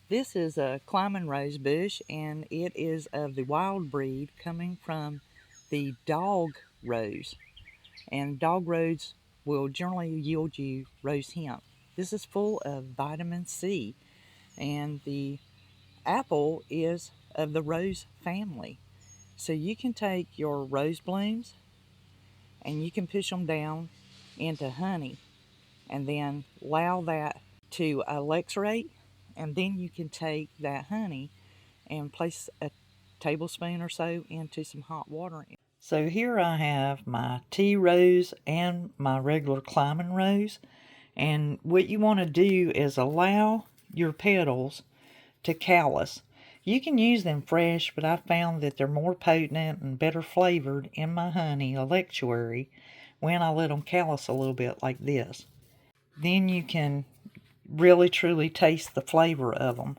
This is a climbing rose bush, and it is of the wild breed coming from the dog rose. And dog rose will generally yield you rose hemp. This is full of vitamin C, and the apple is of the rose family. So you can take your rose blooms and you can push them down into honey and then allow that to electurate, and then you can take that honey and place a tablespoon or so into some hot water. So here I have my tea rose and my regular climbing rose, and what you want to do is allow your petals to callus. You can use them fresh, but I found that they're more potent and better flavored in my honey electuary when I let them callus a little bit like this. Then you can really truly taste the flavor of them.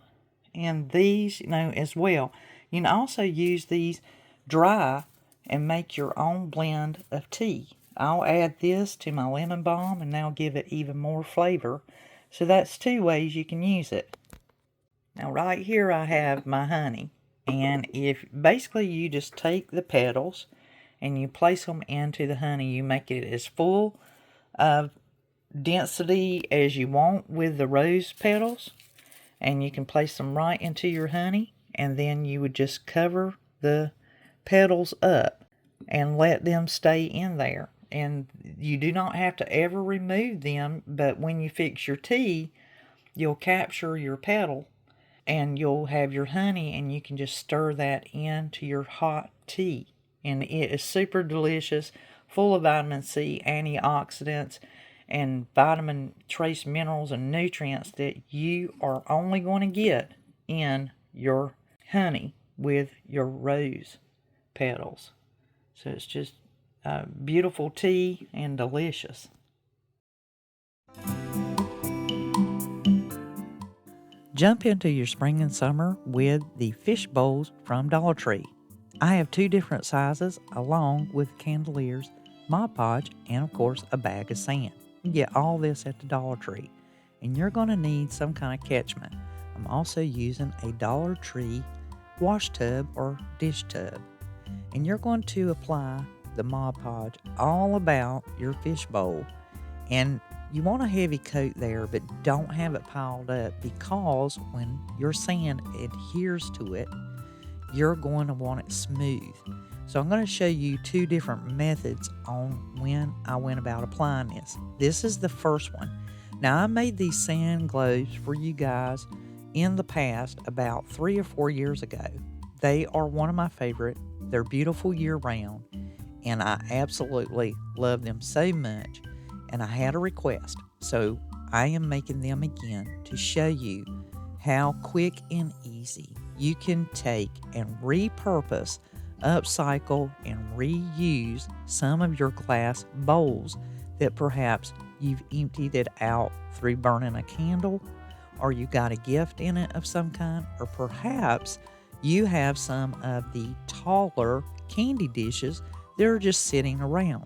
And these, as well. You can also use these dry and make your own blend of tea. I'll add this to my lemon balm and that'll give it even more flavor. So that's two ways you can use it. Now right here I have my honey. And if basically you just take the petals and you place them into the honey, you make it as full of density as you want with the rose petals, and you can place them right into your honey, and then you would just cover the petals up and let them stay in there. And you do not have to ever remove them, but when you fix your tea, you'll capture your petal and you'll have your honey, and you can just stir that into your hot tea. And it is super delicious, full of vitamin C, antioxidants, and vitamin trace minerals and nutrients that you are only going to get in your honey with your rose petals. So it's just beautiful tea and delicious. Jump into your spring and summer with the fish bowls from Dollar Tree. I have two different sizes along with candeliers, Mod Podge, and of course a bag of sand. You get all this at the Dollar Tree, and you're going to need some kind of catchment. I'm also using a Dollar Tree wash tub or dish tub, and you're going to apply the Mod Podge all about your fish bowl. And you want a heavy coat there, but don't have it piled up, because when your sand adheres to it, you're going to want it smooth. So I'm going to show you two different methods on when I went about applying this. This is the first one. Now, I made these sand globes for you guys in the past about 3 or 4 years ago. They are one of my favorite. They're beautiful year-round, and I absolutely love them so much. And I had a request, so I am making them again to show you how quick and easy you can take and repurpose, upcycle, and reuse some of your glass bowls that perhaps you've emptied it out through burning a candle, or you got a gift in it of some kind, or perhaps you have some of the taller candy dishes that are just sitting around.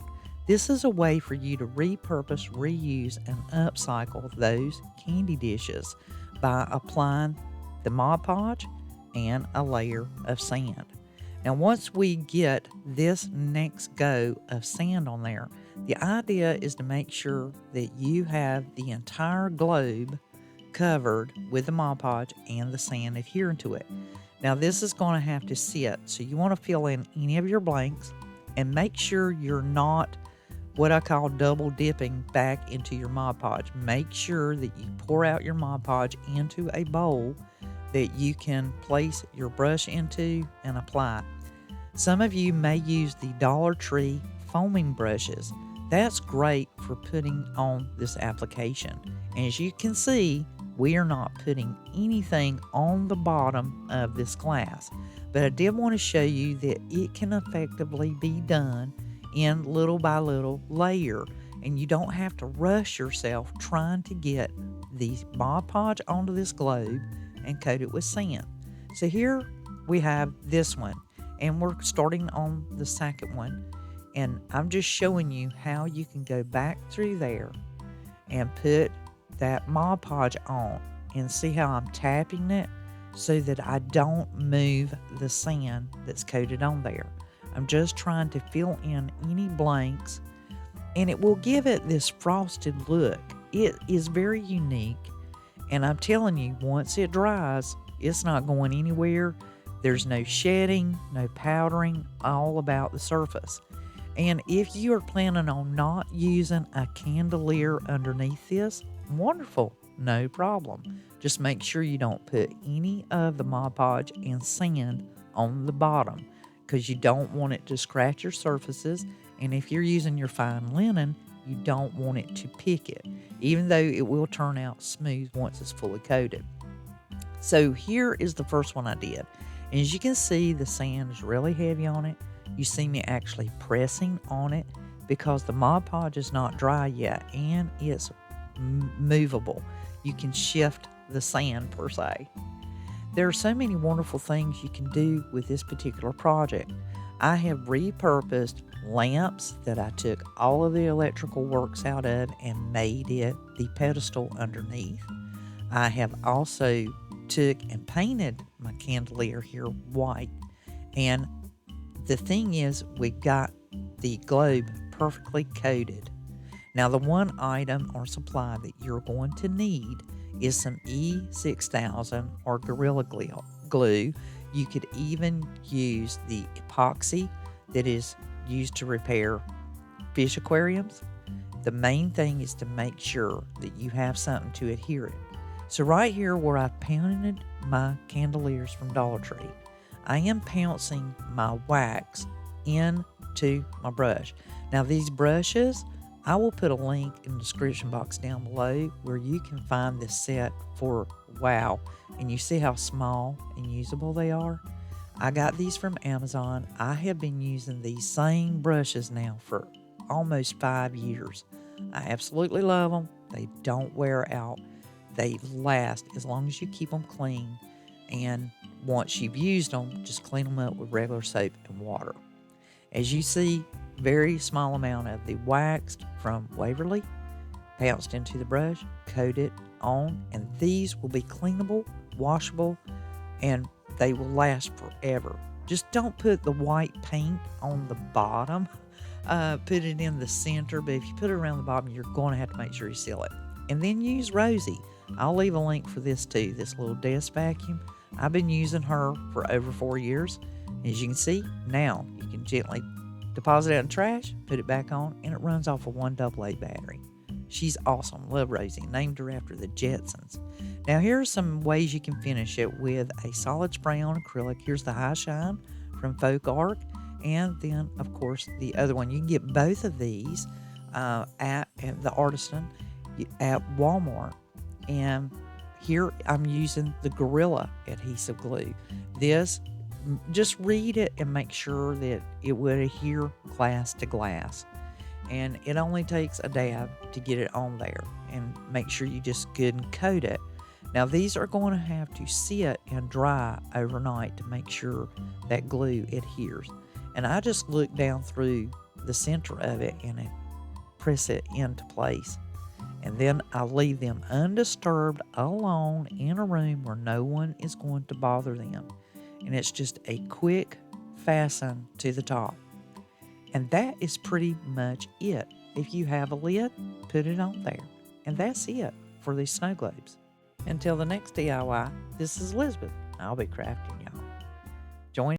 This is a way for you to repurpose, reuse, and upcycle those candy dishes by applying the Mod Podge and a layer of sand. Now, once we get this next go of sand on there, the idea is to make sure that you have the entire globe covered with the Mod Podge and the sand adhering to it. Now, this is going to have to sit, so you want to fill in any of your blanks and make sure you're not what I call double dipping back into your Mod Podge. Make sure that you pour out your Mod Podge into a bowl that you can place your brush into and apply. Some of you may use the Dollar Tree foaming brushes. That's great for putting on this application. And as you can see, we are not putting anything on the bottom of this glass. But I did want to show you that it can effectively be done in little by little layer, and you don't have to rush yourself trying to get the Mod Podge onto this globe and coat it with sand. So here we have this one, and we're starting on the second one, and I'm just showing you how you can go back through there and put that Mod Podge on. and see how I'm tapping it so that I don't move the sand that's coated on there. I'm just trying to fill in any blanks, and it will give it this frosted look. It is very unique, and I'm telling you, once it dries, it's not going anywhere. There's no shedding, no powdering, all about the surface. And if you are planning on not using a candelier underneath this, wonderful, no problem. Just make sure you don't put any of the Mod Podge and sand on the bottom, because you don't want it to scratch your surfaces. And if you're using your fine linen, you don't want it to pick it, even though it will turn out smooth once it's fully coated. So here is the first one I did. And as you can see, the sand is really heavy on it. You see me actually pressing on it because the Mod Podge is not dry yet, and it's movable. You can shift the sand per se. There are so many wonderful things you can do with this particular project. I have repurposed lamps that I took all of the electrical works out of and made it the pedestal underneath. I have also took and painted my candelier here white, and the thing is, we got the globe perfectly coated. Now, the one item or supply that you're going to need is some E6000 or Gorilla Glue. You could even use the epoxy that is used to repair fish aquariums. The main thing is to make sure that you have something to adhere it. So right here where I pounded my candeliers from Dollar Tree, I am pouncing my wax into my brush. Now these brushes, I will put a link in the description box down below where you can find this set for wow. And you see how small and usable they are? I got these from Amazon. I have been using these same brushes now for almost 5 years. I absolutely love them. They don't wear out. They last as long as you keep them clean. And once you've used them, just clean them up with regular soap and water. As you see, very small amount of the waxed from Waverly pounced into the brush, coated on, and these will be cleanable, washable, and they will last forever. Just don't put the white paint on the bottom. Put it in the center, but if you put it around the bottom, you're going to have to make sure you seal it. And then use Rosie. I'll leave a link for this too, this little desk vacuum. I've been using her for over 4 years. As you can see, now you can gently deposit it in the trash, put it back on, and it runs off a 1 AA battery. She's awesome. Love Rosie. Named her after the Jetsons. Now here are some ways you can finish it with a solid spray on acrylic. Here's the High Shine from Folk Art. And then, of course, the other one. You can get both of these at the Artisan at Walmart. And here I'm using the Gorilla adhesive glue. This, just read it and make sure that it would adhere glass to glass. And it only takes a dab to get it on there. And make sure you just good and coat it. Now these are going to have to sit and dry overnight to make sure that glue adheres. And I just look down through the center of it and press it into place. And then I leave them undisturbed alone in a room where no one is going to bother them. And it's just a quick fasten to the top. And that is pretty much it. If you have a lid, put it on there. And that's it for these snow globes. Until the next DIY, this is Elizabeth. I'll be crafting, y'all.